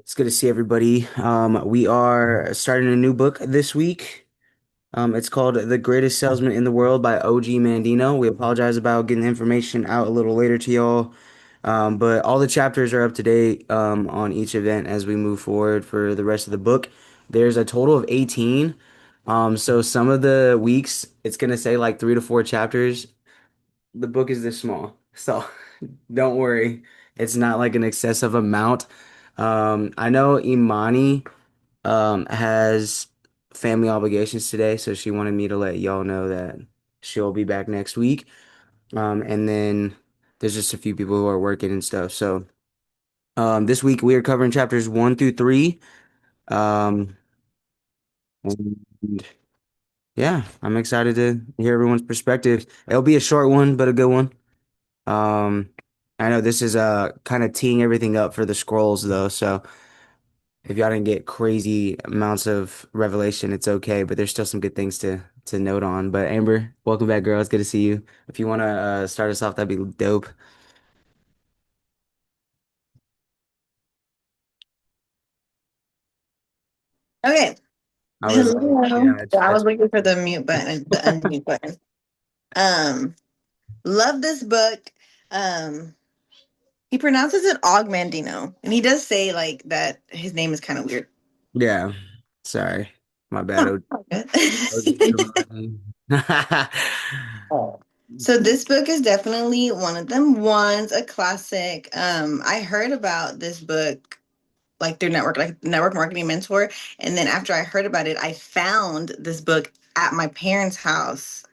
It's good to see everybody. We are starting a new book this week. It's called The Greatest Salesman in the World by OG Mandino. We apologize about getting the information out a little later to y'all. But all the chapters are up to date on each event as we move forward for the rest of the book. There's a total of 18. So some of the weeks it's gonna say like 3 to 4 chapters. The book is this small. So don't worry. It's not like an excessive amount. I know Imani has family obligations today, so she wanted me to let y'all know that she'll be back next week. And then there's just a few people who are working and stuff. So this week we are covering chapters 1 through 3. Um, and yeah, I'm excited to hear everyone's perspective. It'll be a short one, but a good one. Um, I know this is kind of teeing everything up for the scrolls though, so if y'all didn't get crazy amounts of revelation, it's okay, but there's still some good things to note on. But Amber, welcome back, girl. It's good to see you. If you want to start us off, that'd be dope. Okay. I was Hello. yeah, So I was waiting for the mute button, the unmute button. Um, love this book. Um, he pronounces it Og Mandino, and he does say like that his name is kind of weird. yeah. Sorry, my bad. Huh. Okay. OG. Oh. So this book is definitely one of them ones, a classic. I heard about this book like through network marketing mentor, and then after I heard about it, I found this book at my parents' house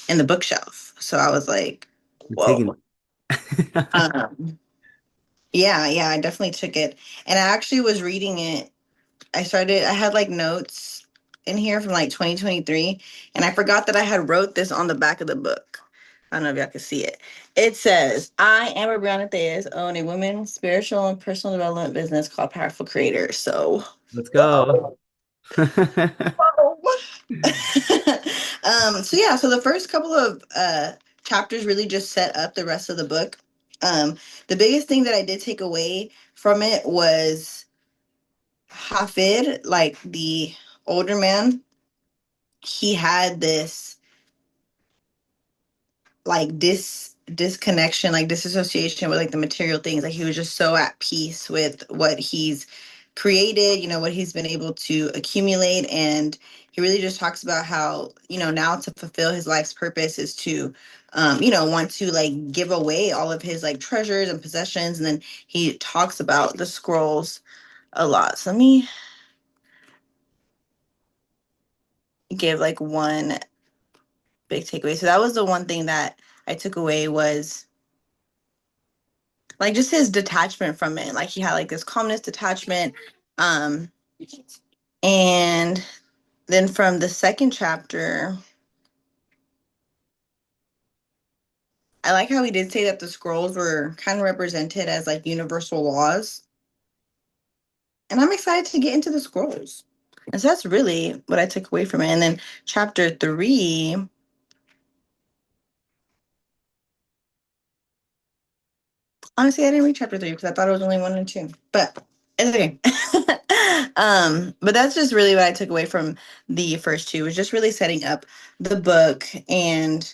in the bookshelf. So I was like, We're taking. whoa. Um, yeah, I definitely took it. And I actually was reading it. I had like notes in here from like 2023, and I forgot that I had wrote this on the back of the book. I don't know if y'all can see it. It says, I, Amber Brianna Thayes, own a women's spiritual and personal development business called Powerful Creators. So, Let's go. whoa. So yeah, so the first couple of chapters really just set up the rest of the book. The biggest thing that I did take away from it was Hafid, like the older man. He had this like disconnection, like disassociation with like the material things. Like he was just so at peace with what he's created, what he's been able to accumulate. And he really just talks about how, now to fulfill his life's purpose is to want to like give away all of his like treasures and possessions. And then he talks about the scrolls a lot. So let me give like one big takeaway. So that was the one thing that I took away was like just his detachment from it. Like he had like this calmness, detachment. Um, and then from the second chapter, I like how he did say that the scrolls were kind of represented as like universal laws. And I'm excited to get into the scrolls. And so that's really what I took away from it. And then chapter 3, honestly, I didn't read chapter 3 because I thought it was only 1 and 2. But it's okay. But that's just really what I took away from the first two, was just really setting up the book. And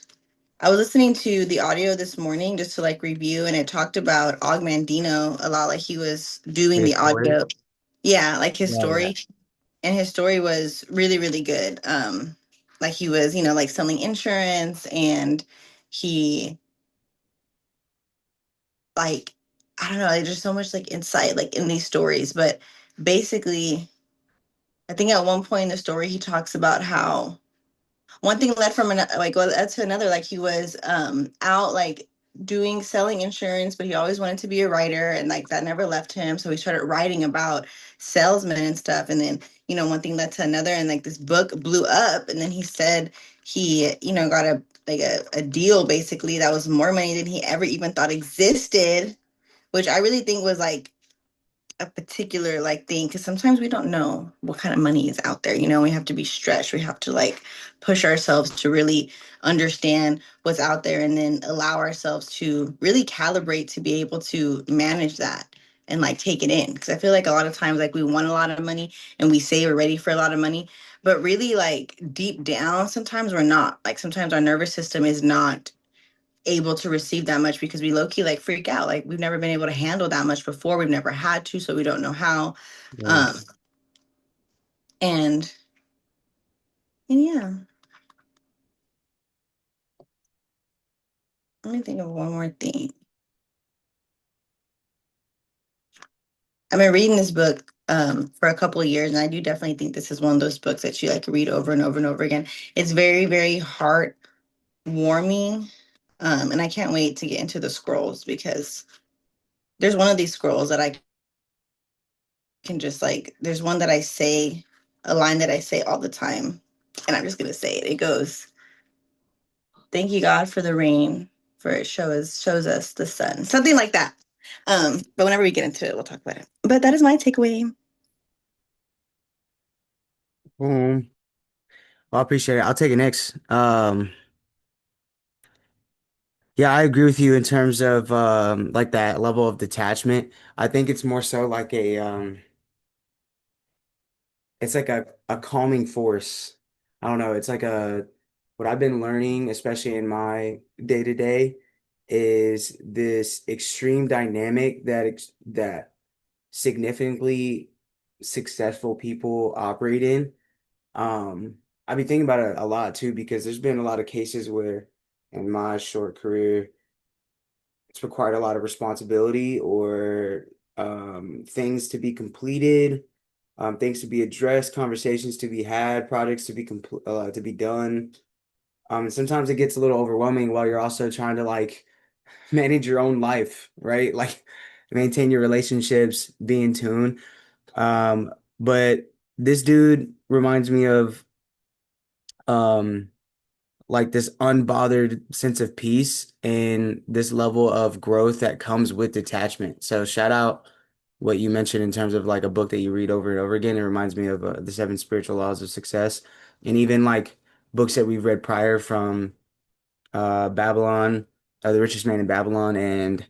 I was listening to the audio this morning just to like review, and it talked about Augmandino a lot. Like he was doing His the story. audio. Yeah, like his Yeah, yeah. story. And his story was really, really good. Like he was, like selling insurance, and he like, I don't know, there's just so much like insight like in these stories. But basically, I think at one point in the story he talks about how one thing led from another, like well that's another. Like he was out like doing selling insurance, but he always wanted to be a writer, and like that never left him. So he started writing about salesmen and stuff, and then one thing led to another, and like this book blew up. And then he said he got a deal basically that was more money than he ever even thought existed, which I really think was like a particular like thing, because sometimes we don't know what kind of money is out there. We have to be stretched, we have to like push ourselves to really understand what's out there, and then allow ourselves to really calibrate to be able to manage that. and like take it in. Because I feel like a lot of times like we want a lot of money and we say we're ready for a lot of money, but really like deep down sometimes we're not. Like sometimes our nervous system is not able to receive that much because we low key like freak out. Like we've never been able to handle that much before. We've never had to, so we don't know how. Right. Um, and and yeah, let me think of one more thing. I've been reading this book for a couple of years, and I do definitely think this is one of those books that you like read over and over and over again. It's very, very heartwarming, and I can't wait to get into the scrolls because there's one of these scrolls that I can just like. There's one that I say, a line that I say all the time, and I'm just gonna say it. It goes, "Thank you, God, for the rain, for it shows us the sun." Something like that. But whenever we get into it, we'll talk about it. But that is my takeaway. Well, I appreciate it. I'll take it next. Yeah, I agree with you in terms of like that level of detachment. I think it's more so like it's like a calming force. I don't know. It's like a what I've been learning, especially in my day to day, is this extreme dynamic that significantly successful people operate in. I've been thinking about it a lot too because there's been a lot of cases where in my short career it's required a lot of responsibility or things to be completed, things to be addressed, conversations to be had, projects to be done. Sometimes it gets a little overwhelming while you're also trying to like manage your own life, right? Like maintain your relationships, be in tune. But this dude reminds me of um like this unbothered sense of peace and this level of growth that comes with detachment. So shout out what you mentioned in terms of like a book that you read over and over again. It reminds me of The Seven Spiritual Laws of Success, and even like books that we've read prior from Babylon, The Richest Man in Babylon, and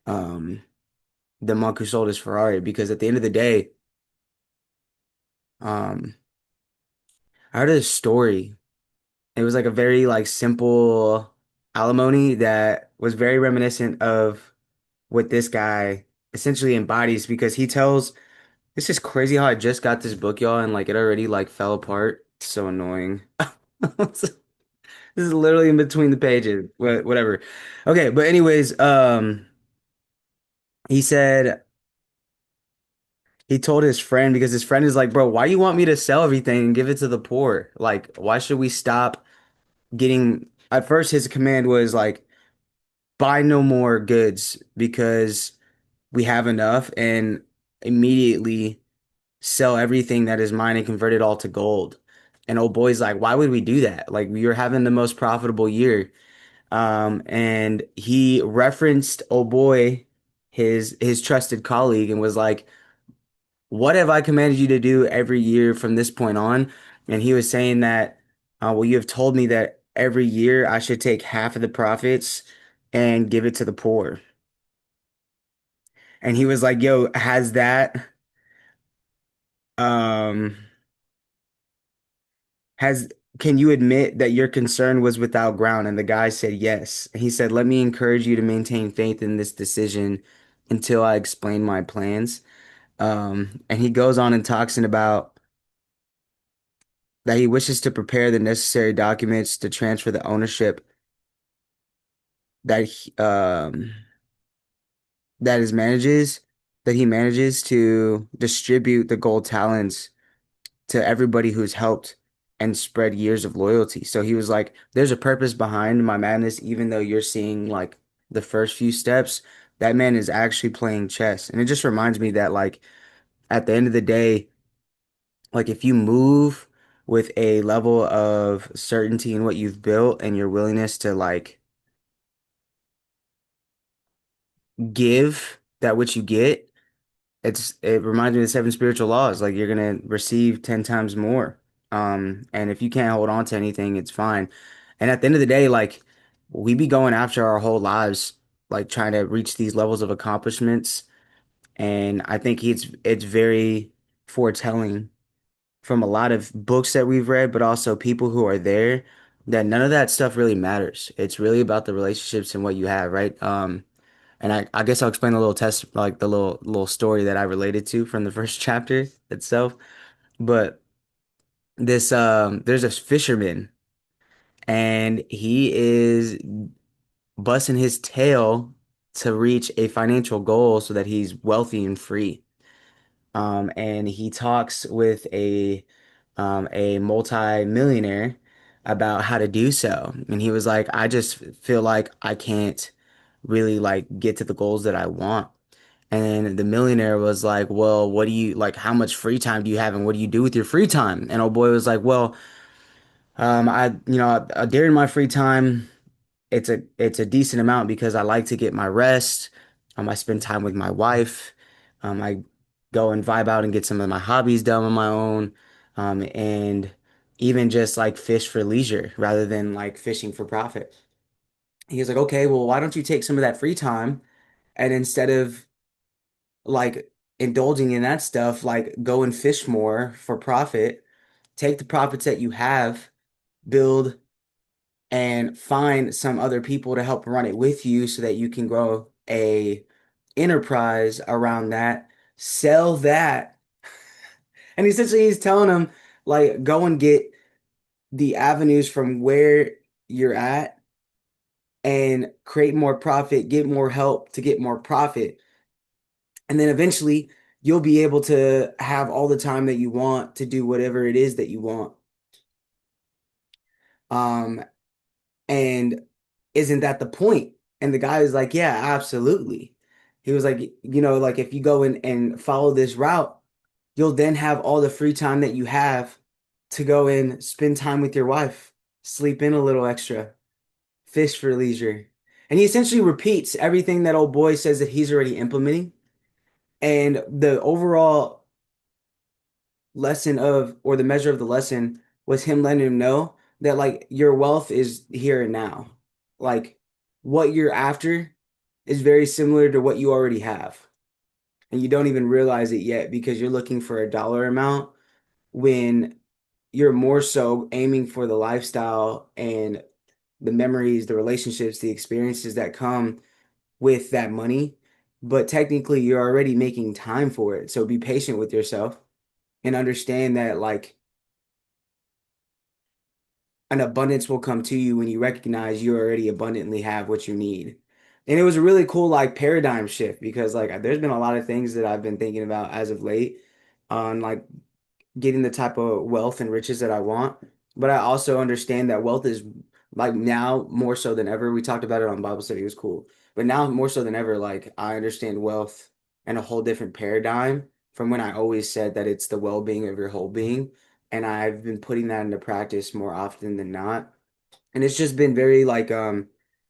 um, The Monk Who Sold His Ferrari. Because at the end of the day, um, I heard a story. It was like a very like simple alimony that was very reminiscent of what this guy essentially embodies because he tells it's just crazy how I just got this book, y'all, and like it already like fell apart. It's so annoying. This is literally in between the pages. Whatever. Okay, but anyways, he said he told his friend because his friend is like, bro, why you want me to sell everything and give it to the poor? Like, why should we stop getting at first his command was like buy no more goods because we have enough and immediately sell everything that is mine and convert it all to gold. And old boy's like, why would we do that? Like you're having the most profitable year. And he referenced old boy, his trusted colleague, and was like, what have I commanded you to do every year from this point on? And he was saying that, well, you have told me that every year I should take half of the profits and give it to the poor. And he was like, yo, um, has, can you admit that your concern was without ground? And the guy said, yes. And he said, let me encourage you to maintain faith in this decision until I explain my plans. And he goes on and talks about that he wishes to prepare the necessary documents to transfer the ownership that that is manages that he manages to distribute the gold talents to everybody who's helped and spread years of loyalty. So he was like, there's a purpose behind my madness, even though you're seeing like the first few steps. That man is actually playing chess. And it just reminds me that like at the end of the day, like if you move with a level of certainty in what you've built and your willingness to like give that which you get, it reminds me of the seven spiritual laws. Like you're gonna receive 10 times more. And if you can't hold on to anything, it's fine. And at the end of the day, like we be going after our whole lives, like trying to reach these levels of accomplishments And I think it's very foretelling from a lot of books that we've read, but also people who are there, that none of that stuff really matters. It's really about the relationships and what you have, right? And I guess I'll explain a little test, like the little story that I related to from the first chapter itself. But there's a fisherman, and he is busting his tail to reach a financial goal so that he's wealthy and free. And he talks with a multi-millionaire about how to do so. And he was like, I just feel like I can't really like get to the goals that I want. And the millionaire was like, well, what do you like? How much free time do you have, and what do you do with your free time? And old boy was like, well, during my free time, it's a decent amount because I like to get my rest. I spend time with my wife. I go and vibe out and get some of my hobbies done on my own. And even just like fish for leisure rather than like fishing for profit. He was like, okay, well, why don't you take some of that free time and instead of like indulging in that stuff, like go and fish more for profit, take the profits that you have, build and find some other people to help run it with you so that you can grow a enterprise around that, sell that. And essentially he's telling them like go and get the avenues from where you're at and create more profit, get more help to get more profit. And then eventually you'll be able to have all the time that you want to do whatever it is that you want. Um, And isn't that the point? And the guy was like, yeah, absolutely. He was like, like if you go in and follow this route, you'll then have all the free time that you have to go and spend time with your wife, sleep in a little extra, fish for leisure. And he essentially repeats everything that old boy says that he's already implementing. And the overall lesson of, or the measure of the lesson was him letting him know that like your wealth is here and now. Like what you're after is very similar to what you already have. And you don't even realize it yet because you're looking for a dollar amount when you're more so aiming for the lifestyle and the memories, the relationships, the experiences that come with that money. But technically, you're already making time for it. So be patient with yourself and understand that like an abundance will come to you when you recognize you already abundantly have what you need. And it was a really cool like paradigm shift because like there's been a lot of things that I've been thinking about as of late on like getting the type of wealth and riches that I want. But I also understand that wealth is like now more so than ever. We talked about it on Bible study, it was cool. But now more so than ever, like I understand wealth and a whole different paradigm from when I always said that it's the well-being of your whole being. And I've been putting that into practice more often than not. And it's just been very like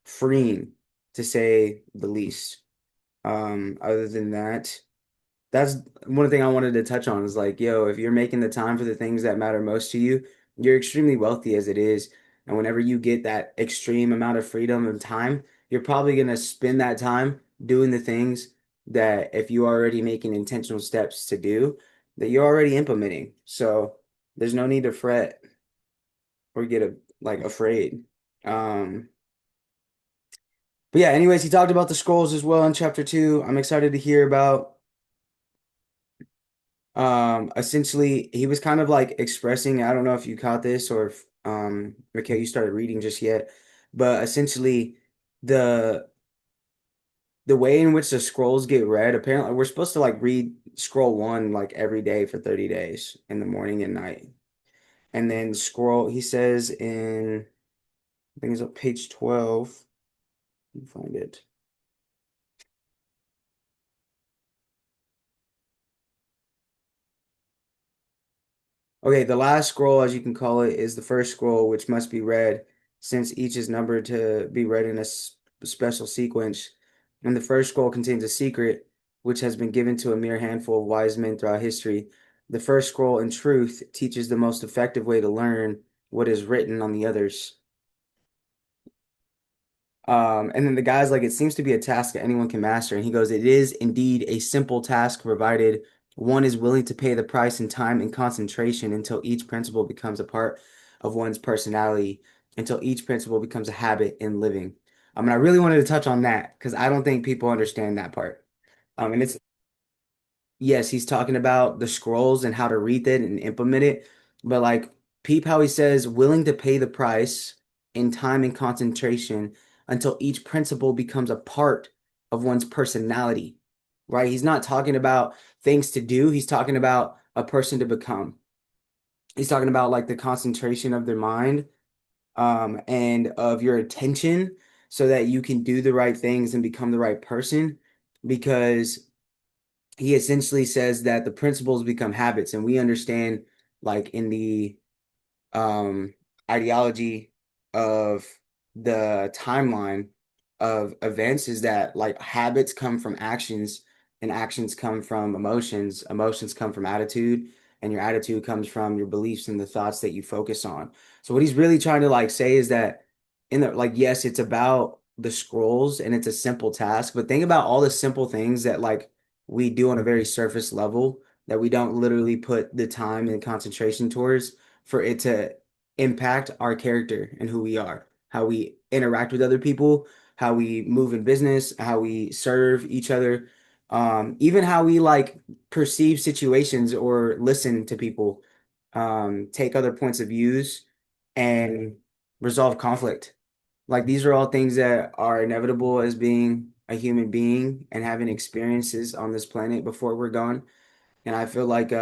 freeing to say the least. Other than that, that's one thing I wanted to touch on is like, yo, if you're making the time for the things that matter most to you, you're extremely wealthy as it is. And whenever you get that extreme amount of freedom and time, you're probably going to spend that time doing the things that if you're already making intentional steps to do, that you're already implementing. So there's no need to fret or get like afraid. Um, but yeah, anyways, he talked about the scrolls as well in chapter two. I'm excited to hear about essentially he was kind of like expressing, I don't know if you caught this or if okay, you started reading just yet, but essentially the the way in which the scrolls get read, apparently we're supposed to like read scroll one like every day for 30 days in the morning and night. And then scroll, he says in I think it's on page 12. Let me find it. Okay, the last scroll, as you can call it, is the first scroll, which must be read since each is numbered to be read in a special sequence. And the first scroll contains a secret which has been given to a mere handful of wise men throughout history. The first scroll, in truth, teaches the most effective way to learn what is written on the others. And then the guy's like, it seems to be a task that anyone can master. And he goes, it is indeed a simple task provided one is willing to pay the price in time and concentration until each principle becomes a part of one's personality, until each principle becomes a habit in living. And I really wanted to touch on that because I don't think people understand that part. And it's yes, he's talking about the scrolls and how to read it and implement it. But like, peep how he says, willing to pay the price in time and concentration until each principle becomes a part of one's personality, right? He's not talking about things to do. He's talking about a person to become. He's talking about like the concentration of their mind, and of your attention so that you can do the right things and become the right person because he essentially says that the principles become habits, and we understand like in the um ideology of the timeline of events is that like habits come from actions and actions come from emotions, emotions come from attitude, and your attitude comes from your beliefs and the thoughts that you focus on. So what he's really trying to like say is that in the like yes, it's about the scrolls and it's a simple task, but think about all the simple things that like we do on a very surface level that we don't literally put the time and concentration towards for it to impact our character and who we are, how we interact with other people, how we move in business, how we serve each other, even how we like perceive situations or listen to people, take other points of views and resolve conflict. Like these are all things that are inevitable as being a human being and having experiences on this planet before we're gone. And I feel like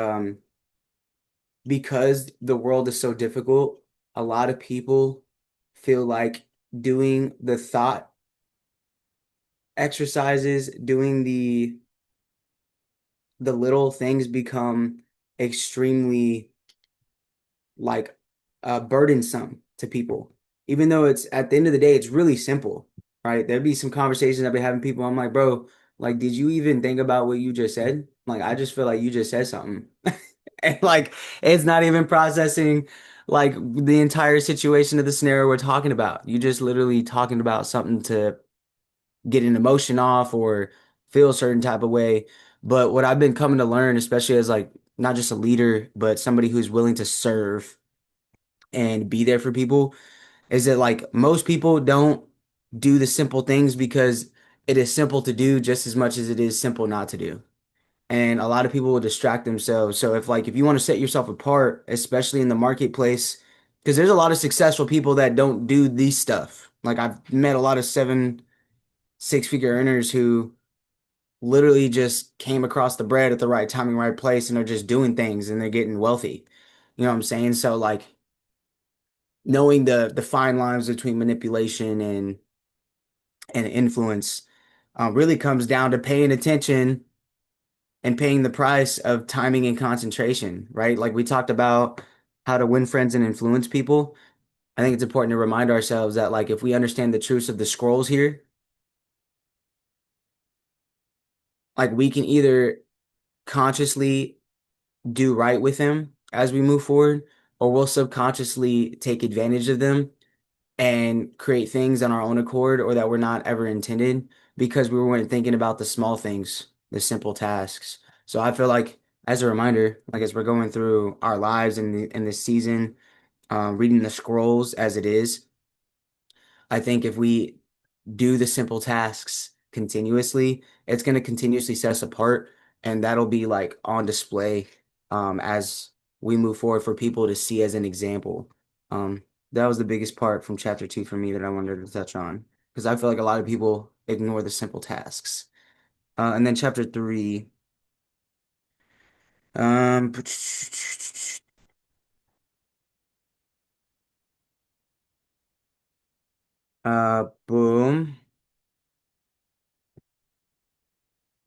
because the world is so difficult, a lot of people feel like doing the thought exercises, doing the little things become extremely like burdensome to people. Even though it's at the end of the day, it's really simple, right? There'd be some conversations I've been having people. I'm like, bro, like, did you even think about what you just said? Like, I just feel like you just said something. And like, it's not even processing like the entire situation of the scenario we're talking about. You just literally talking about something to get an emotion off or feel a certain type of way. But what I've been coming to learn, especially as like not just a leader, but somebody who's willing to serve and be there for people is that like most people don't do the simple things because it is simple to do just as much as it is simple not to do. And a lot of people will distract themselves. So if like if you want to set yourself apart, especially in the marketplace, because there's a lot of successful people that don't do these stuff. Like I've met a lot of seven, six-figure earners who literally just came across the bread at the right timing, right place, and they're just doing things and they're getting wealthy. You know what I'm saying? So like knowing the fine lines between manipulation and influence really comes down to paying attention and paying the price of timing and concentration, right? Like we talked about how to win friends and influence people. I think it's important to remind ourselves that like if we understand the truths of the scrolls here, like we can either consciously do right with them as we move forward, or we'll subconsciously take advantage of them and create things on our own accord or that were not ever intended because we weren't thinking about the small things, the simple tasks. So I feel like as a reminder, like as we're going through our lives in this season, reading the scrolls as it is, I think if we do the simple tasks continuously, it's going to continuously set us apart, and that'll be like on display as we move forward for people to see as an example. Um, that was the biggest part from chapter two for me that I wanted to touch on because I feel like a lot of people ignore the simple tasks. And then chapter three, um, boom.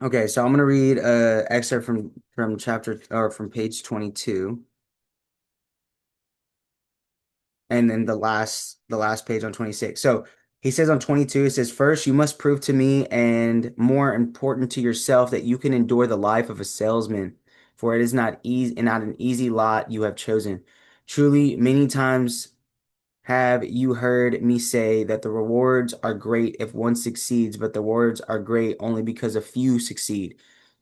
Okay, so I'm gonna read a excerpt from chapter or from page 22, and then the last page on 26. So he says on 22, it says, "First, you must prove to me and more important to yourself that you can endure the life of a salesman, for it is not easy and not an easy lot you have chosen. Truly, many times." Have you heard me say that the rewards are great if one succeeds, but the rewards are great only because a few succeed?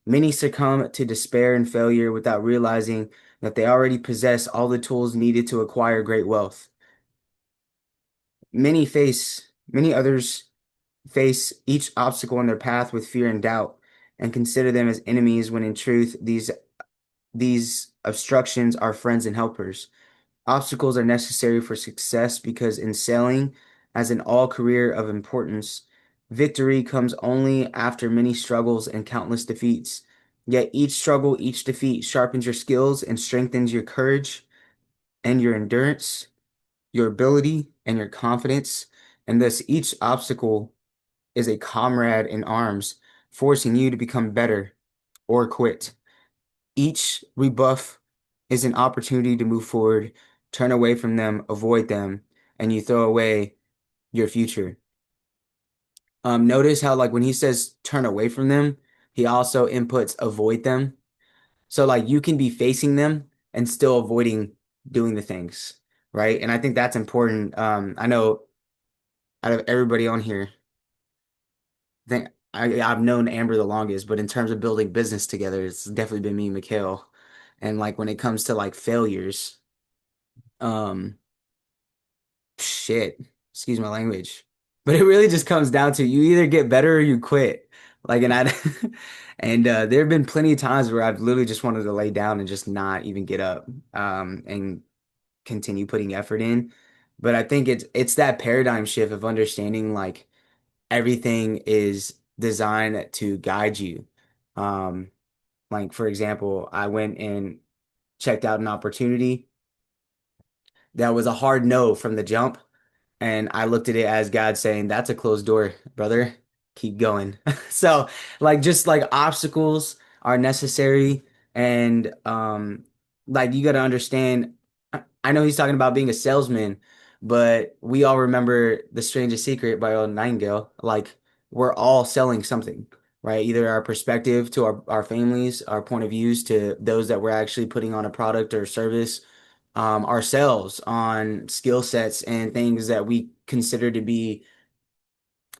Many succumb to despair and failure without realizing that they already possess all the tools needed to acquire great wealth. Many others face each obstacle in their path with fear and doubt and consider them as enemies when in truth these obstructions are friends and helpers. Obstacles are necessary for success because in sailing, as in all career of importance, victory comes only after many struggles and countless defeats. Yet each struggle, each defeat sharpens your skills and strengthens your courage and your endurance, your ability and your confidence. And thus each obstacle is a comrade in arms, forcing you to become better or quit. Each rebuff is an opportunity to move forward, turn away from them, avoid them, and you throw away your future. Notice how like when he says turn away from them, he also inputs avoid them. So like you can be facing them and still avoiding doing the things, right? And I think that's important. I know out of everybody on here, I think I've known Amber the longest, but in terms of building business together, it's definitely been me and Mikhail. And like when it comes to like failures, um, shit, excuse my language. But it really just comes down to you either get better or you quit. Like, and I, and there have been plenty of times where I've literally just wanted to lay down and just not even get up, and continue putting effort in. But I think it's that paradigm shift of understanding like everything is designed to guide you. Um, like for example, I went and checked out an opportunity that was a hard no from the jump. And I looked at it as God saying, that's a closed door, brother. Keep going. So, like, just like obstacles are necessary. And, like, you got to understand. I know he's talking about being a salesman, but we all remember The Strangest Secret by Earl Nightingale. Like, we're all selling something, right? Either our perspective to our families, our point of views to those that we're actually putting on a product or service, ourselves on skill sets and things that we consider to be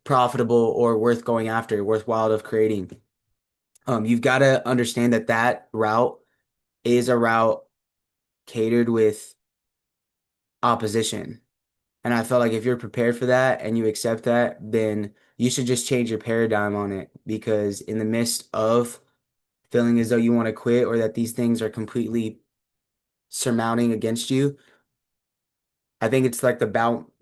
profitable or worth going after, worthwhile of creating. You've got to understand that that route is a route catered with opposition. And I felt like if you're prepared for that and you accept that, then you should just change your paradigm on it because in the midst of feeling as though you want to quit or that these things are completely surmounting against you, I think it's like the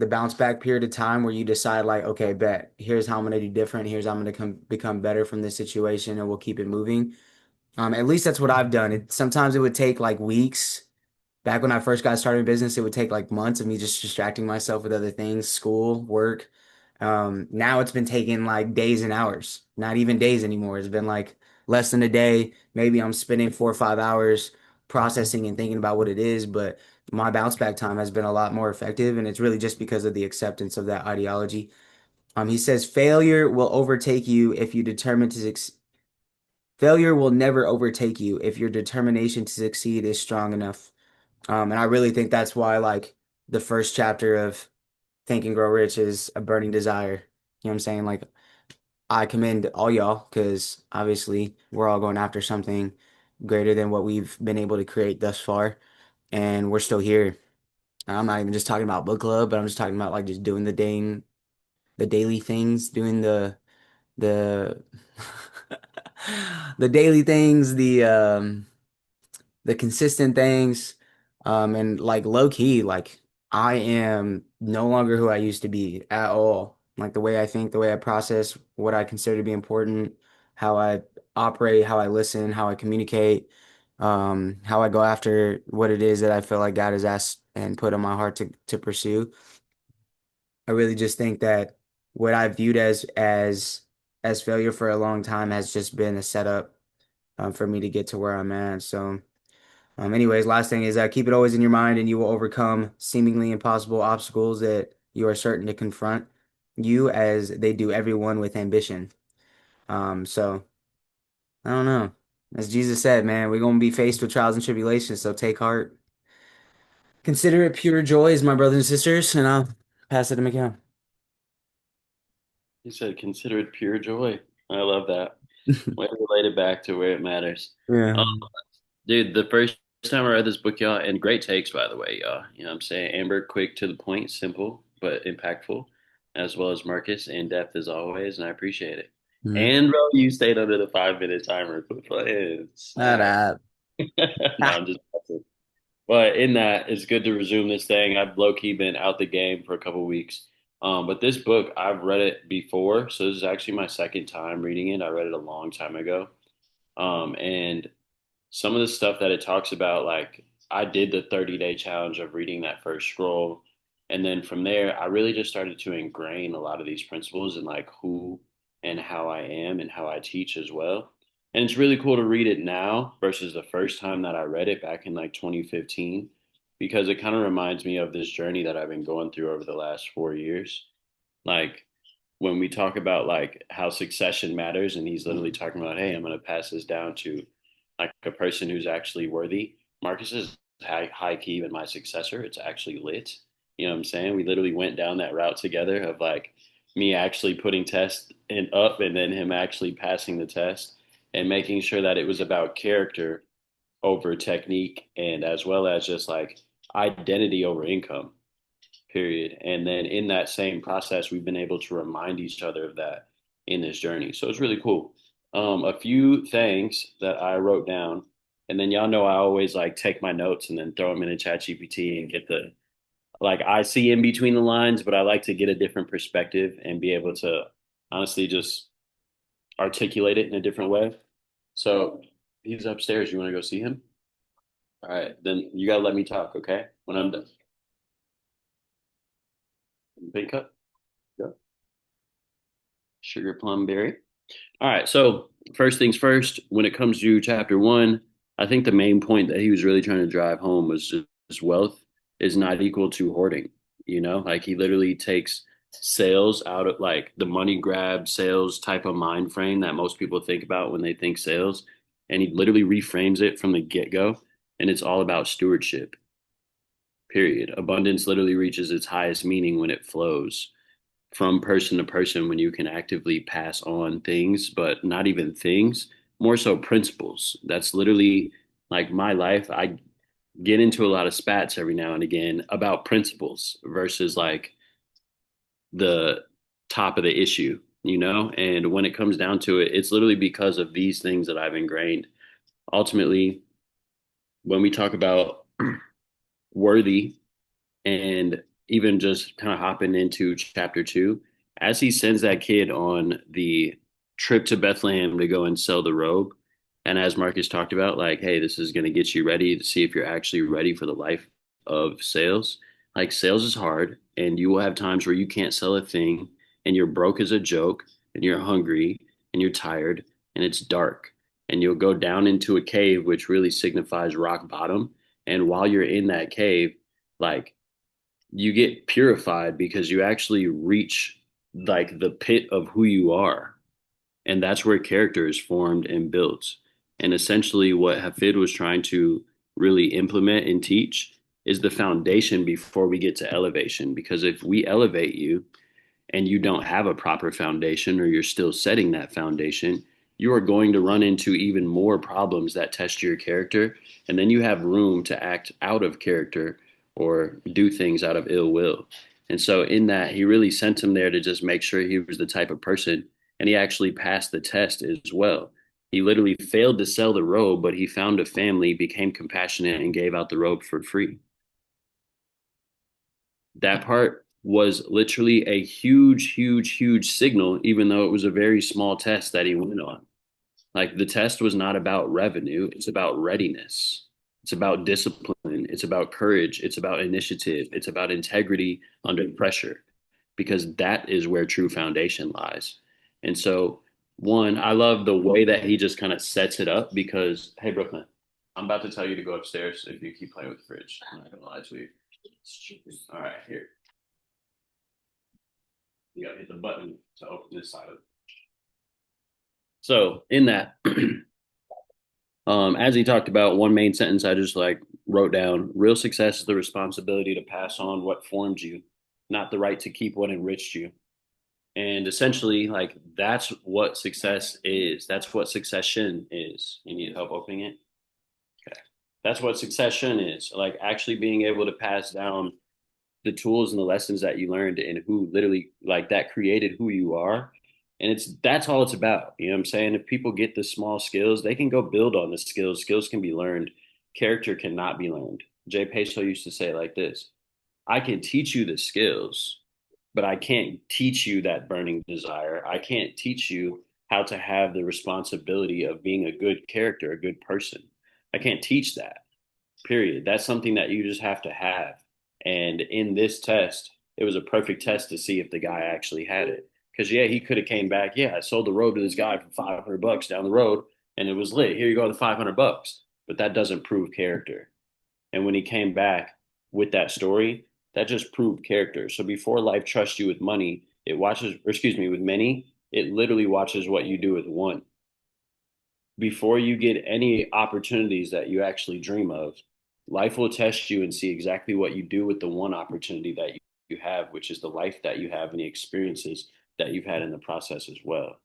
bounce back period of time where you decide like, okay, bet here's how I'm gonna do different. Here's how I'm gonna become better from this situation, and we'll keep it moving. At least that's what I've done. Sometimes it would take like weeks. Back when I first got started in business, it would take like months of me just distracting myself with other things, school, work. Now it's been taking like days and hours, not even days anymore. It's been like less than a day. Maybe I'm spending 4 or 5 hours processing and thinking about what it is, but my bounce back time has been a lot more effective, and it's really just because of the acceptance of that ideology. He says failure will overtake you if you determine to failure will never overtake you if your determination to succeed is strong enough. And I really think that's why like the first chapter of Think and Grow Rich is a burning desire. You know what I'm saying? Like I commend all y'all because obviously we're all going after something greater than what we've been able to create thus far, and we're still here. I'm not even just talking about book club, but I'm just talking about like just doing the daily things, doing the the daily things, the consistent things, and like low key, like I am no longer who I used to be at all. Like the way I think, the way I process what I consider to be important, how I operate, how I listen, how I communicate, how I go after what it is that I feel like God has asked and put on my heart to pursue. I really just think that what I viewed as failure for a long time has just been a setup, for me to get to where I'm at. So. Anyways, last thing is keep it always in your mind and you will overcome seemingly impossible obstacles that you are certain to confront you as they do everyone with ambition. So I don't know. As Jesus said, man, we're gonna be faced with trials and tribulations, so take heart. Consider it pure joy, as my brothers and sisters, and I'll pass it to Mikhail. He said, consider it pure joy. I love that. Way to relate it back to where it matters. Yeah. Um, dude, the first time I read this book, y'all, and great takes, by the way, y'all. You know what I'm saying? Amber, quick to the point, simple, but impactful, as well as Marcus, in depth as always, and I appreciate it. Mhm. And, bro, you stayed under the 5 minute timer. Quit playing. Shut Snap. up. No, I'm just messing. But in that, it's good to resume this thing. I've low key been out the game for a couple weeks. But this book, I've read it before, so this is actually my second time reading it. I read it a long time ago. And some of the stuff that it talks about, like I did the 30-day challenge of reading that first scroll. And then from there, I really just started to ingrain a lot of these principles in like who and how I am and how I teach as well. And it's really cool to read it now versus the first time that I read it back in like 2015, because it kind of reminds me of this journey that I've been going through over the last 4 years. Like when we talk about like how succession matters, and he's literally talking about, hey, I'm going to pass this down to like a person who's actually worthy. Marcus is high key even my successor. It's actually lit. You know what I'm saying? We literally went down that route together of like me actually putting tests in up and then him actually passing the test and making sure that it was about character over technique and as well as just like identity over income, period. And then in that same process, we've been able to remind each other of that in this journey. So it's really cool. A few things that I wrote down, and then y'all know I always like take my notes and then throw them in a chat GPT and get the like I see in between the lines, but I like to get a different perspective and be able to honestly just articulate it in a different way. So he's upstairs. You want to go see him? All right, then you gotta let me talk, okay? When I'm done. Big cup, go. Sugar plum berry. All right. So first things first, when it comes to chapter one, I think the main point that he was really trying to drive home was just wealth is not equal to hoarding. You know, like he literally takes sales out of like the money grab sales type of mind frame that most people think about when they think sales. And he literally reframes it from the get go. And it's all about stewardship, period. Abundance literally reaches its highest meaning when it flows from person to person when you can actively pass on things, but not even things, more so principles. That's literally like my life. I get into a lot of spats every now and again about principles versus like the top of the issue, you know? And when it comes down to it, it's literally because of these things that I've ingrained. Ultimately, when we talk about worthy and even just kind of hopping into chapter two, as he sends that kid on the trip to Bethlehem to go and sell the robe, and as Marcus talked about, like, hey, this is going to get you ready to see if you're actually ready for the life of sales. Like, sales is hard, and you will have times where you can't sell a thing, and you're broke as a joke, and you're hungry, and you're tired, and it's dark. And you'll go down into a cave, which really signifies rock bottom. And while you're in that cave, like you get purified because you actually reach like the pit of who you are. And that's where character is formed and built. And essentially, what Hafid was trying to really implement and teach is the foundation before we get to elevation. Because if we elevate you, and you don't have a proper foundation or you're still setting that foundation, you are going to run into even more problems that test your character. And then you have room to act out of character or do things out of ill will. And so, in that, he really sent him there to just make sure he was the type of person. And he actually passed the test as well. He literally failed to sell the robe, but he found a family, became compassionate, and gave out the robe for free. That part was literally a huge, huge, huge signal, even though it was a very small test that he went on. Like the test was not about revenue, it's about readiness. It's about discipline. It's about courage. It's about initiative. It's about integrity under pressure, because that is where true foundation lies. And so, one, I love the way that he just kind of sets it up because, hey, Brooklyn, I'm about to tell you to go upstairs if you keep playing with the fridge. I'm not going to lie to you. All right, here. You got to hit the button to open this side of it. So in that, As he talked about, one main sentence I just like wrote down: real success is the responsibility to pass on what formed you, not the right to keep what enriched you. And essentially, like that's what success is. That's what succession is. You need help opening it? Okay. That's what succession is. Like actually being able to pass down the tools and the lessons that you learned and who literally like that created who you are. And that's all it's about. You know what I'm saying? If people get the small skills, they can go build on the skills. Skills can be learned. Character cannot be learned. Jay Peso used to say it like this: I can teach you the skills, but I can't teach you that burning desire. I can't teach you how to have the responsibility of being a good character, a good person. I can't teach that, period. That's something that you just have to have. And in this test, it was a perfect test to see if the guy actually had it. Because yeah, he could have came back. Yeah, I sold the road to this guy for $500 down the road, and it was lit. Here you go, the $500. But that doesn't prove character. And when he came back with that story, that just proved character. So before life trusts you with money, it watches, or excuse me, with many, it literally watches what you do with one. Before you get any opportunities that you actually dream of, life will test you and see exactly what you do with the one opportunity that you have, which is the life that you have and the experiences that you've had in the process as well.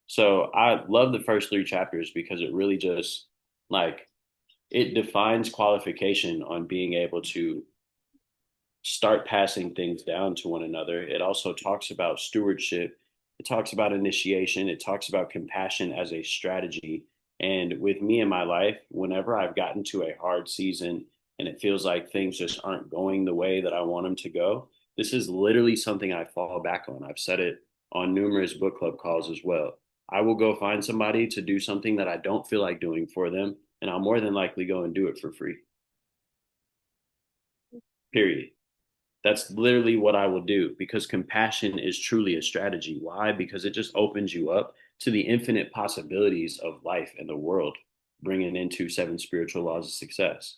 So I love the first three chapters because it really just like it defines qualification on being able to start passing things down to one another. It also talks about stewardship. It talks about initiation. It talks about compassion as a strategy. And with me in my life, whenever I've gotten to a hard season and it feels like things just aren't going the way that I want them to go, this is literally something I fall back on. I've said it on numerous book club calls as well. I will go find somebody to do something that I don't feel like doing for them, and I'll more than likely go and do it for free. Period. That's literally what I will do because compassion is truly a strategy. Why? Because it just opens you up to the infinite possibilities of life and the world, bringing into seven spiritual laws of success.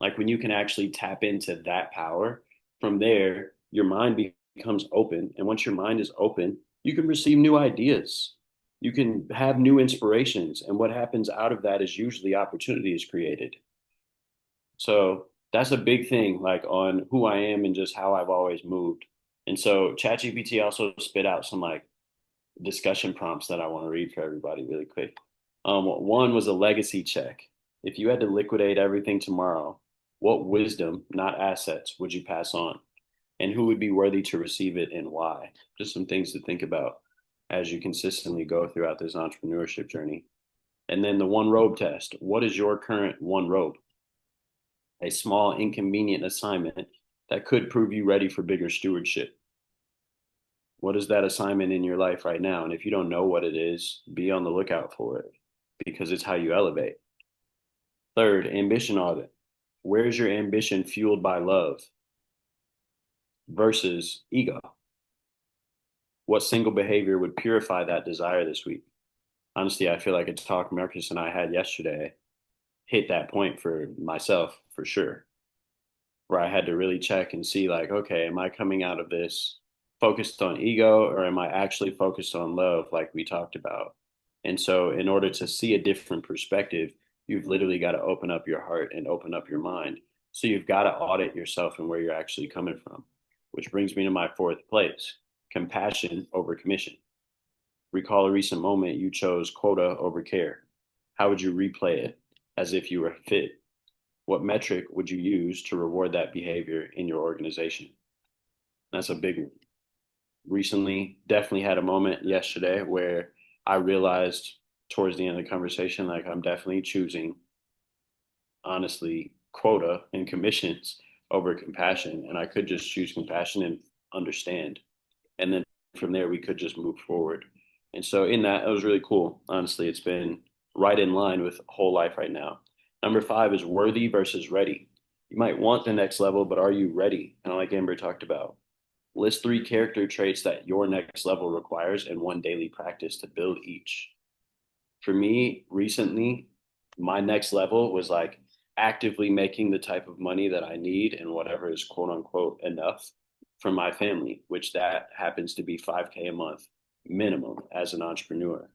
Like when you can actually tap into that power, from there, your mind becomes open. And once your mind is open, you can receive new ideas. You can have new inspirations. And what happens out of that is usually opportunity is created. So that's a big thing, like on who I am and just how I've always moved. And so ChatGPT also spit out some like discussion prompts that I want to read for everybody really quick. One was a legacy check. If you had to liquidate everything tomorrow, what wisdom, not assets, would you pass on? And who would be worthy to receive it and why? Just some things to think about as you consistently go throughout this entrepreneurship journey. And then the one robe test. What is your current one robe? A small, inconvenient assignment that could prove you ready for bigger stewardship. What is that assignment in your life right now? And if you don't know what it is, be on the lookout for it because it's how you elevate. Third, ambition audit. Where is your ambition fueled by love versus ego? What single behavior would purify that desire this week? Honestly, I feel like a talk Marcus and I had yesterday hit that point for myself for sure, where I had to really check and see like, okay, am I coming out of this focused on ego or am I actually focused on love like we talked about? And so in order to see a different perspective, you've literally got to open up your heart and open up your mind. So you've got to audit yourself and where you're actually coming from, which brings me to my fourth place: compassion over commission. Recall a recent moment you chose quota over care. How would you replay it as if you were fit? What metric would you use to reward that behavior in your organization? That's a big one. Recently, definitely had a moment yesterday where I realized towards the end of the conversation, like I'm definitely choosing, honestly, quota and commissions over compassion. And I could just choose compassion and understand. And then from there, we could just move forward. And so, in that, it was really cool. Honestly, it's been right in line with whole life right now. Number five is worthy versus ready. You might want the next level, but are you ready? Kind of like Amber talked about. List three character traits that your next level requires and one daily practice to build each. For me, recently, my next level was like actively making the type of money that I need and whatever is quote unquote enough for my family, which that happens to be 5K a month minimum as an entrepreneur.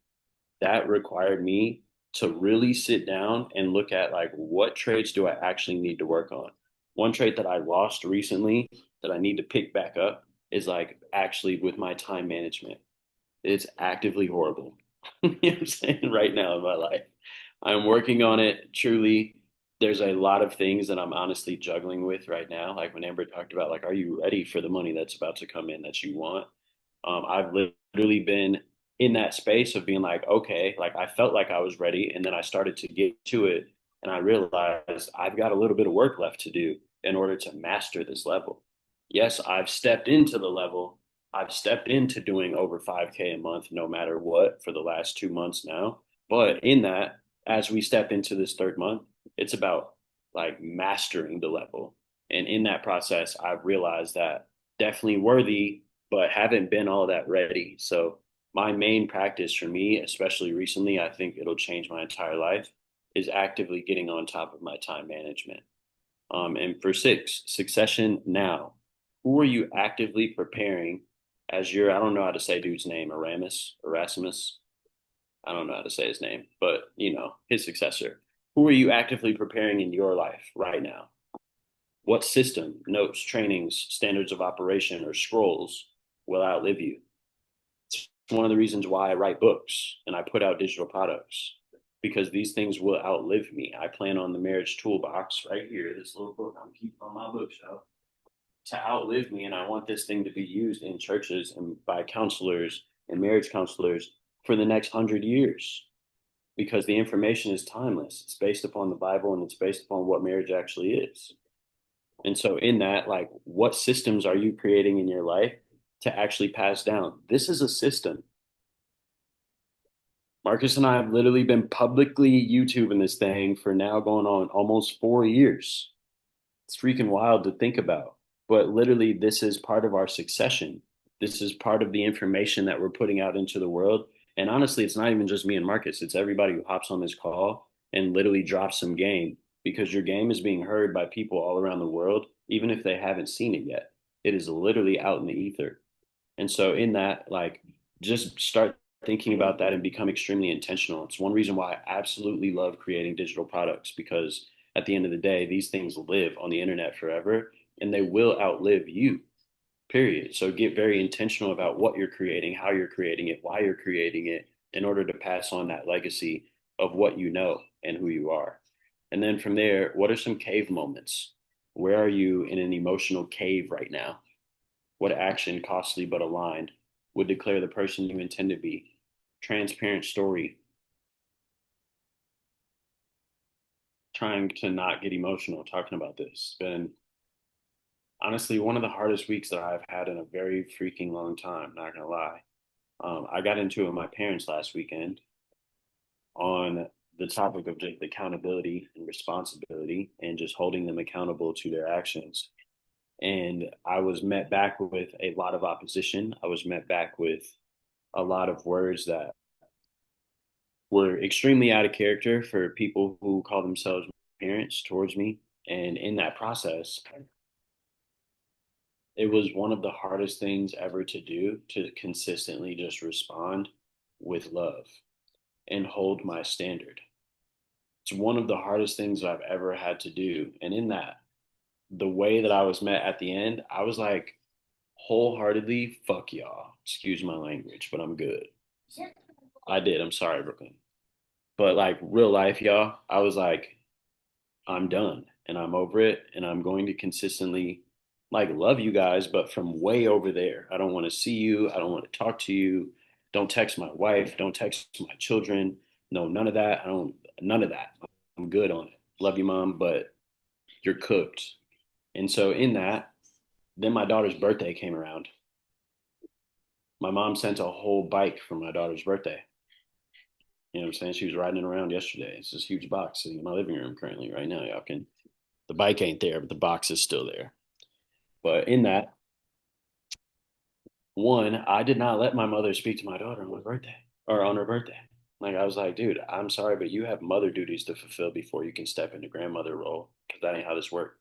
That required me to really sit down and look at like what traits do I actually need to work on. One trait that I lost recently that I need to pick back up is like actually with my time management. It's actively horrible. You know what I'm saying? Right now in my life. I'm working on it truly. There's a lot of things that I'm honestly juggling with right now. Like when Amber talked about, like, are you ready for the money that's about to come in that you want? I've literally been in that space of being like, okay, like I felt like I was ready, and then I started to get to it, and I realized I've got a little bit of work left to do in order to master this level. Yes, I've stepped into the level. I've stepped into doing over 5K a month, no matter what, for the last 2 months now. But in that, as we step into this third month, it's about like mastering the level. And in that process, I've realized that definitely worthy, but haven't been all that ready. So my main practice for me, especially recently, I think it'll change my entire life, is actively getting on top of my time management. And for six, succession now. Who are you actively preparing as your, I don't know how to say dude's name, Erasmus? I don't know how to say his name, but his successor. Who are you actively preparing in your life right now? What system, notes, trainings, standards of operation, or scrolls will outlive you? It's one of the reasons why I write books and I put out digital products because these things will outlive me. I plan on the marriage toolbox right here, this little book I'm keeping on my bookshelf, to outlive me. And I want this thing to be used in churches and by counselors and marriage counselors for the next 100 years because the information is timeless. It's based upon the Bible and it's based upon what marriage actually is. And so, in that, like, what systems are you creating in your life to actually pass down? This is a system. Marcus and I have literally been publicly YouTubing this thing for now going on almost 4 years. It's freaking wild to think about. But literally, this is part of our succession. This is part of the information that we're putting out into the world. And honestly, it's not even just me and Marcus, it's everybody who hops on this call and literally drops some game because your game is being heard by people all around the world, even if they haven't seen it yet. It is literally out in the ether. And so, in that, like, just start thinking about that and become extremely intentional. It's one reason why I absolutely love creating digital products because at the end of the day, these things live on the internet forever and they will outlive you, period. So get very intentional about what you're creating, how you're creating it, why you're creating it in order to pass on that legacy of what you know and who you are. And then from there, what are some cave moments? Where are you in an emotional cave right now? What action, costly but aligned, would declare the person you intend to be? Transparent story, trying to not get emotional talking about this. It's been honestly one of the hardest weeks that I've had in a very freaking long time, not gonna lie. I got into it with my parents last weekend on the topic of just accountability and responsibility and just holding them accountable to their actions. And I was met back with a lot of opposition. I was met back with a lot of words that were extremely out of character for people who call themselves parents towards me. And in that process, it was one of the hardest things ever to do to consistently just respond with love and hold my standard. It's one of the hardest things I've ever had to do. And in that, the way that I was met at the end, I was like, wholeheartedly, fuck y'all. Excuse my language, but I'm good. I did. I'm sorry, Brooklyn. But like real life, y'all, I was like, I'm done and I'm over it. And I'm going to consistently like love you guys, but from way over there. I don't want to see you. I don't want to talk to you. Don't text my wife. Don't text my children. No, none of that. I don't, none of that. I'm good on it. Love you, mom, but you're cooked. And so in that, then my daughter's birthday came around. My mom sent a whole bike for my daughter's birthday. You know what I'm saying? She was riding it around yesterday. It's this huge box sitting in my living room currently right now. Y'all can, the bike ain't there, but the box is still there. But in that, one, I did not let my mother speak to my daughter on my birthday or on her birthday. Like I was like, dude, I'm sorry, but you have mother duties to fulfill before you can step into grandmother role because that ain't how this works.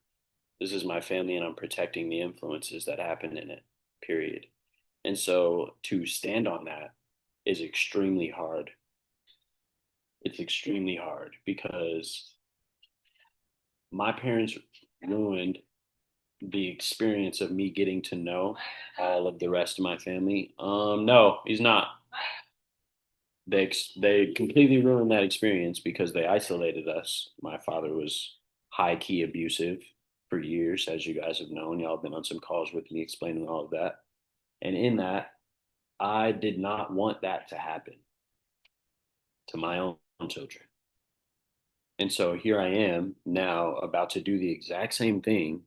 This is my family and I'm protecting the influences that happen in it, period. And so to stand on that is extremely hard. it's extremely hard because my parents ruined the experience of me getting to know all of the rest of my family. No, he's not. They completely ruined that experience because they isolated us. My father was high key abusive for years, as you guys have known. Y'all have been on some calls with me explaining all of that. And in that, I did not want that to happen to my own children. And so here I am now about to do the exact same thing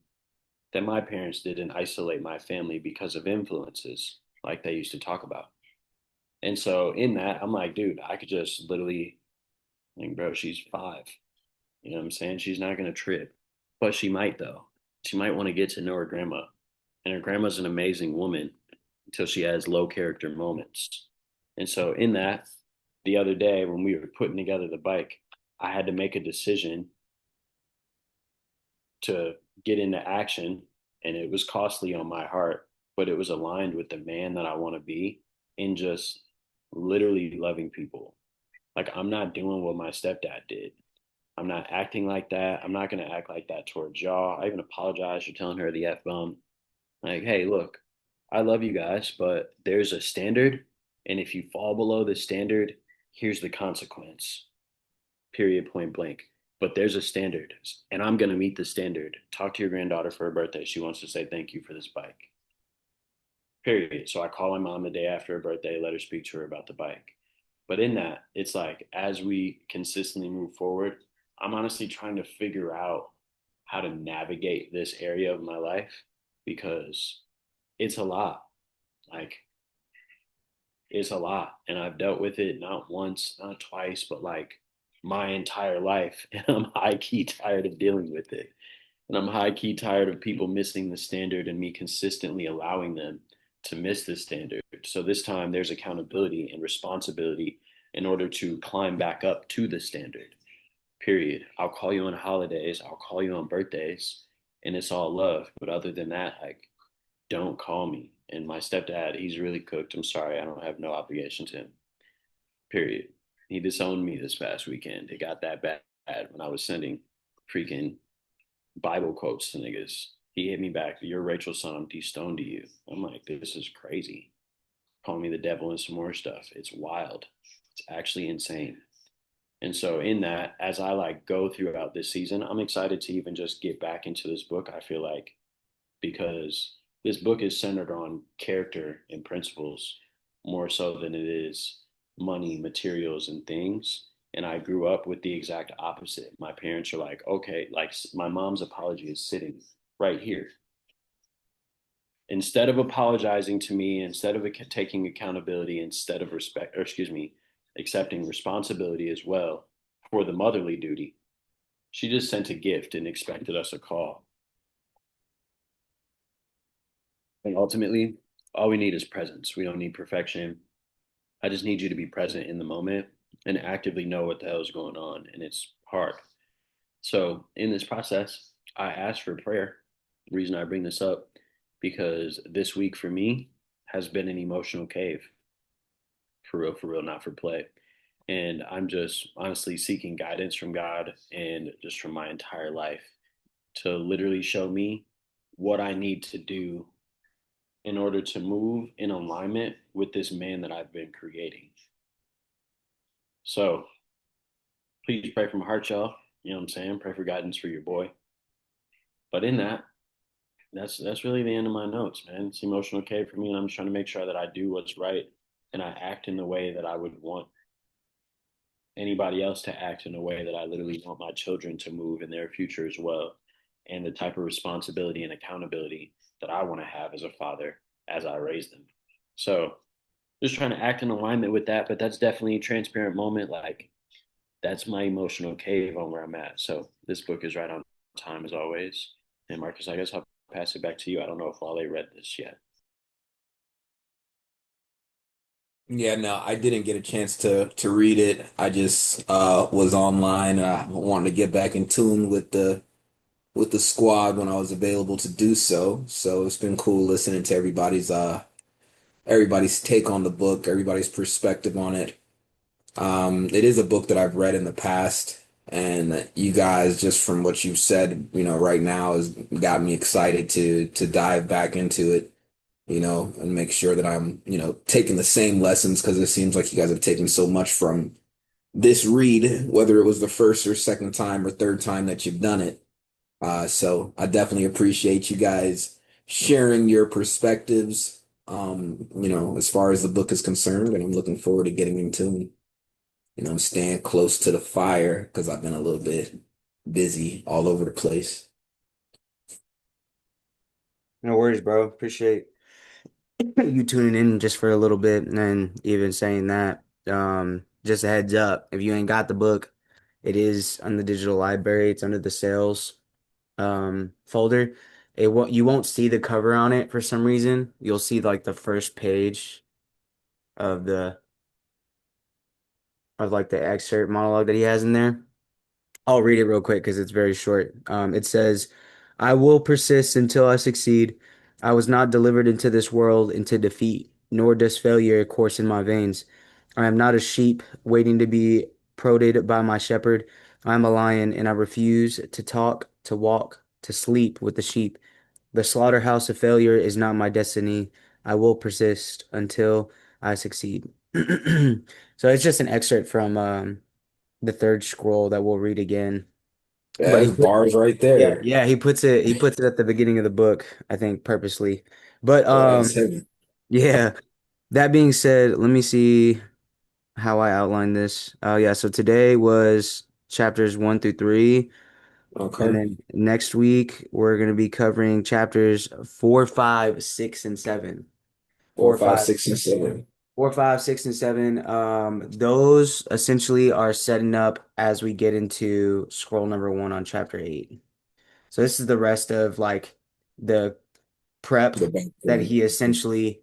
that my parents did and isolate my family because of influences like they used to talk about. And so in that, I'm like, dude, I could just literally, like, bro, she's 5. You know what I'm saying? She's not going to trip, but she might, though. She might want to get to know her grandma. And her grandma's an amazing woman until she has low character moments. And so in that, the other day when we were putting together the bike, I had to make a decision to get into action, and it was costly on my heart, but it was aligned with the man that I want to be and just literally loving people. Like, I'm not doing what my stepdad did. I'm not acting like that. I'm not going to act like that towards y'all. I even apologize for telling her the F bomb. Like, hey, look, I love you guys, but there's a standard. And if you fall below the standard, here's the consequence, period, point blank. But there's a standard, and I'm going to meet the standard. Talk to your granddaughter for her birthday. She wants to say thank you for this bike, period. So I call my mom the day after her birthday, let her speak to her about the bike. But in that, it's like as we consistently move forward, I'm honestly trying to figure out how to navigate this area of my life because it's a lot. Like, it's a lot. And I've dealt with it not once, not twice, but like my entire life. And I'm high key tired of dealing with it. And I'm high key tired of people missing the standard and me consistently allowing them to miss the standard. So this time there's accountability and responsibility in order to climb back up to the standard. Period. I'll call you on holidays, I'll call you on birthdays, and it's all love. But other than that, like, don't call me. And my stepdad, he's really cooked. I'm sorry, I don't have no obligation to him. Period. He disowned me this past weekend. It got that bad when I was sending freaking Bible quotes to niggas. He hit me back. You're Rachel's son. I'm de-stoned to you. I'm like, this is crazy. Calling me the devil and some more stuff. It's wild. It's actually insane. And so in that, as I like go throughout this season, I'm excited to even just get back into this book. I feel like because this book is centered on character and principles more so than it is money, materials, and things. And I grew up with the exact opposite. My parents are like, okay, like my mom's apology is sitting right here. Instead of apologizing to me, instead of taking accountability, instead of respect, or excuse me, accepting responsibility as well for the motherly duty, she just sent a gift and expected us a call. And ultimately, all we need is presence. We don't need perfection. I just need you to be present in the moment and actively know what the hell is going on. And it's hard. So in this process, I asked for prayer. The reason I bring this up, because this week for me has been an emotional cave. For real, not for play. And I'm just honestly seeking guidance from God and just from my entire life to literally show me what I need to do in order to move in alignment with this man that I've been creating. So please pray from heart, y'all. You know what I'm saying? Pray for guidance for your boy. But in that, that's really the end of my notes, man. It's emotional cave for me, and I'm just trying to make sure that I do what's right and I act in the way that I would want anybody else to act in a way that I literally want my children to move in their future as well. And the type of responsibility and accountability that I want to have as a father as I raise them. So just trying to act in alignment with that, but that's definitely a transparent moment. Like, that's my emotional cave on where I'm at. So this book is right on time as always. And Marcus, I guess I'll pass it back to you. I don't know if Wale read this yet. Yeah, no, I didn't get a chance to read it. I just was online. I wanted to get back in tune with the squad when I was available to do so. So it's been cool listening to everybody's take on the book, everybody's perspective on it. It is a book that I've read in the past, and you guys, just from what you've said, right now has got me excited to dive back into it, and make sure that I'm, taking the same lessons because it seems like you guys have taken so much from this read, whether it was the first or second time or third time that you've done it. So I definitely appreciate you guys sharing your perspectives, as far as the book is concerned, and I'm looking forward to getting into, staying close to the fire because I've been a little bit busy all over the place. No worries, bro. Appreciate you tuning in just for a little bit and then even saying that. Just a heads up, if you ain't got the book, it is on the digital library. It's under the sales folder. You won't see the cover on it for some reason. You'll see like the first page of like the excerpt monologue that he has in there. I'll read it real quick because it's very short. It says, I will persist until I succeed. I was not delivered into this world into defeat, nor does failure course in my veins. I am not a sheep waiting to be prodded by my shepherd. I am a lion, and I refuse to talk, to walk, to sleep with the sheep. The slaughterhouse of failure is not my destiny. I will persist until I succeed. So it's just an excerpt from the third scroll that we'll read again. Yeah, But that's bars right there. he puts it at the beginning of the book, I think purposely. But Yeah, that's heavy. yeah, that being said, let me see how I outline this. Yeah, so today was chapters 1 through 3, and Okay. then next week we're gonna be covering chapters 4, 5, 6, and 7. Four, Four, five, five, six, and seven. 4, 5, 6, and 7. Those essentially are setting up as we get into scroll number 1 on chapter 8. So this is the rest of like the prep The that background. he essentially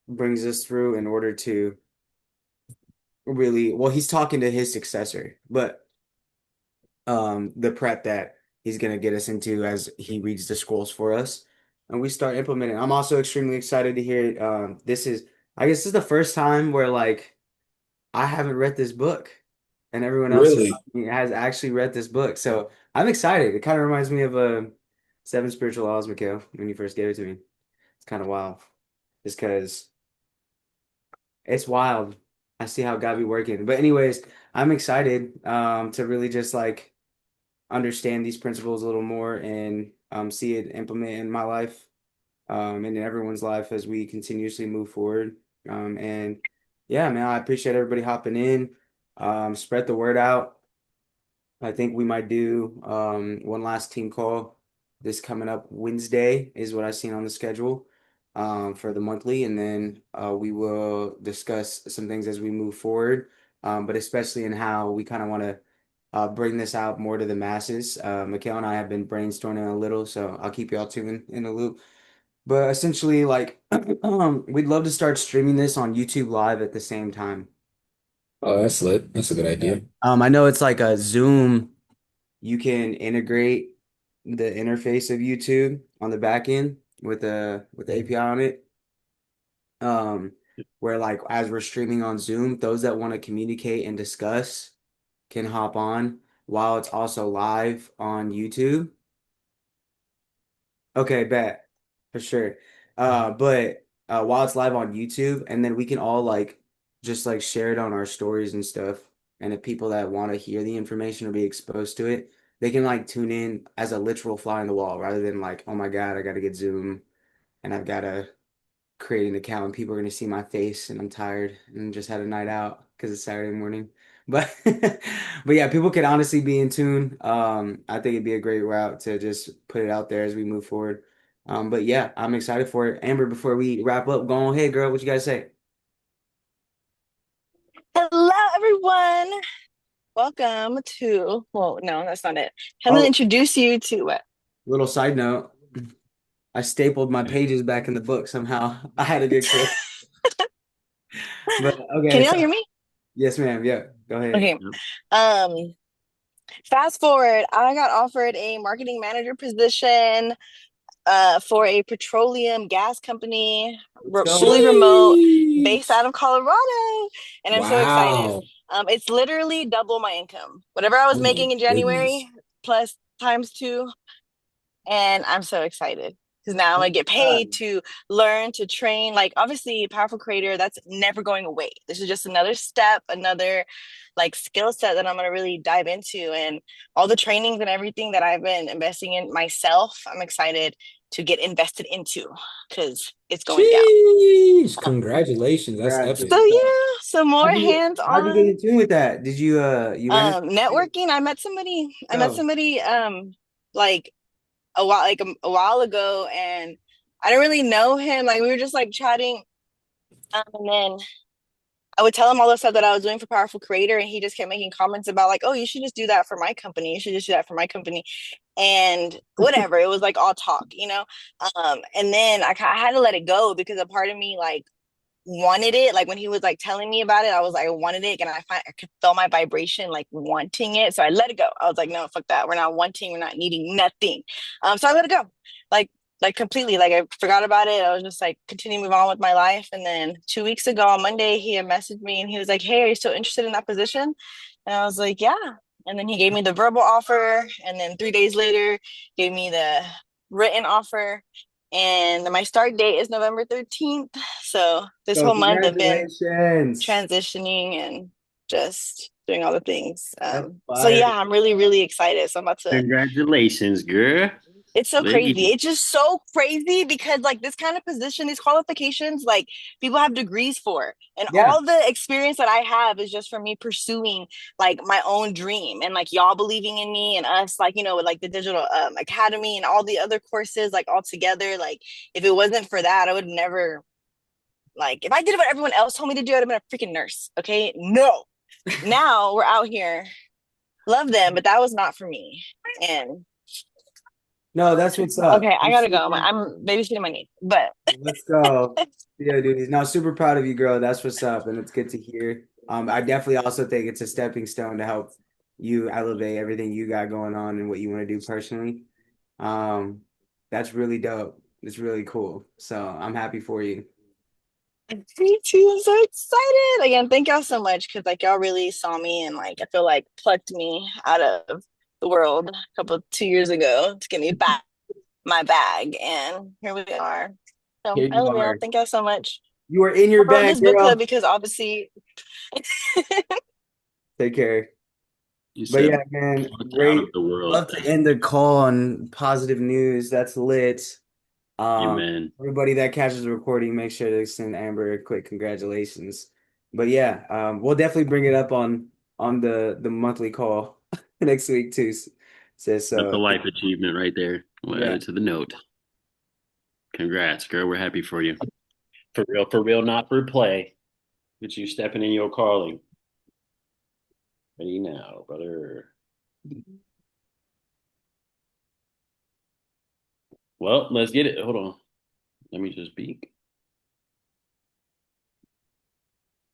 brings us through in order to really, well, he's talking to his successor, but the prep that he's gonna get us into as he reads the scrolls for us and we start implementing. I'm also extremely excited to hear it. I guess this is the first time where like I haven't read this book and everyone else Really? around me has actually read this book. So I'm excited. It kind of reminds me of Seven Spiritual Laws, Mikhail, when you first gave it to me. It's kind of wild. Just because it's wild. I see how God be working. But anyways, I'm excited to really just like understand these principles a little more and see it implement in my life and in everyone's life as we continuously move forward. And yeah, man, I appreciate everybody hopping in. Spread the word out. I think we might do one last team call this coming up Wednesday is what I've seen on the schedule for the monthly, and then we will discuss some things as we move forward, but especially in how we kind of want to bring this out more to the masses. Mikhail and I have been brainstorming a little, so I'll keep y'all tuned in the loop. But essentially, like, we'd love to start streaming this on YouTube Live at the same time. Oh, that's lit. That's a good Yeah. idea. I know it's like a Zoom. You can integrate the interface of YouTube on the back end with the API on it. Um, where like as we're streaming on Zoom, those that want to communicate and discuss can hop on while it's also live on YouTube. Okay, bet for sure. But while it's live on YouTube, and then we can all like just like share it on our stories and stuff. And if people that want to hear the information or be exposed to it, they can like tune in as a literal fly on the wall rather than like, oh my God, I gotta get Zoom and I've gotta create an account and people are gonna see my face and I'm tired and just had a night out because it's Saturday morning. But but yeah, people could honestly be in tune. I think it'd be a great route to just put it out there as we move forward. But yeah, I'm excited for it. Amber, before we wrap up, go on ahead, girl. What you guys say? Hello, everyone. Welcome to, well, no, that's not it. I'm going to Oh, introduce you to what? little side note. I stapled my pages back in the book somehow. I had a good clip. But Can okay, y'all so hear me? yes, ma'am. Yeah, go ahead. Okay. Um, Fast forward, I got offered a marketing manager position for a petroleum gas company, Let's go. fully remote, based Sweet. out of Colorado, and I'm so excited. Wow. It's literally double my income. Whatever I was Oh my making in January goodness. plus times two, and I'm so excited because now I'm gonna get paid to learn to train. Like obviously, powerful creator, that's never going away. This is just another step, another like skill set that I'm gonna really dive into, and all the trainings and everything that I've been investing in myself. I'm excited to get invested into because it's going down. Sheesh. Congratulations. That's Congrats, epic. So dude. yeah, some more hands How'd you get on in tune with that? Did you you ran into networking. I met go? somebody like a while ago, and I didn't really know him. Like we were just like chatting, and then I would tell him all the stuff that I was doing for Powerful Creator, and he just kept making comments about like, "Oh, you should just do that for my company. You should just do that for my company." And whatever, it was like all talk, you know. And then I had to let it go because a part of me like wanted it. Like when he was like telling me about it, I was like, I wanted it, and I could feel my vibration like wanting it. So I let it go. I was like, no, fuck that. We're not wanting, we're not needing nothing. So I let it go. Like like completely. Like I forgot about it. I was just like continue to move on with my life. And then 2 weeks ago on Monday, he had messaged me and he was like, hey, are you still interested in that position? And I was like, yeah. And then he gave me the verbal offer, and then 3 days later, gave me the written offer. And my start date is November 13th. So this So whole month I've been congratulations. transitioning and just doing all the things. That's So fire. yeah, I'm really, really excited. So I'm about to Congratulations, girl. it's so crazy. Lady. It's just so crazy because like this kind of position, these qualifications, like people have degrees for. And Yeah. all the experience that I have is just from me pursuing like my own dream, and like y'all believing in me and us, like, you know, with like the digital academy and all the other courses like all together. Like if it wasn't for that, I would never like if I did what everyone else told me to do, I'd have been a freaking nurse. Okay. No. Now we're out here. Love them, but that was not for me. And No, that's what's up. okay, I gotta go. I'm babysitting my niece, but Let's go. Yeah, dude. He's now super proud of you, girl. That's what's up, and it's good to hear. I definitely also think it's a stepping stone to help you elevate everything you got going on and what you want to do personally. Um, that's really dope. It's really cool. So I'm happy for you. me too. I'm so excited. Again, thank y'all so much because like y'all really saw me and like I feel like plucked me out of the world a couple 2 years ago to get me back my bag, and here we are. So Here I you love y'all. are. Thank y'all so much. You are in I your wrote bag, this book club girl. because obviously Take care. You But said yeah, man, plucked out great. of the world. Love to end the call on positive news. That's lit. Amen. Everybody that catches the recording, make sure to send Amber a quick congratulations. But yeah, we'll definitely bring it up on the monthly call next week too. That's a So life achievement right there. We'll add yeah, it to the note. Congrats, girl. We're happy for you. For real, not for play. But you stepping in your calling. Ready now, brother. Well, let's get it. Hold on. Let me just peek.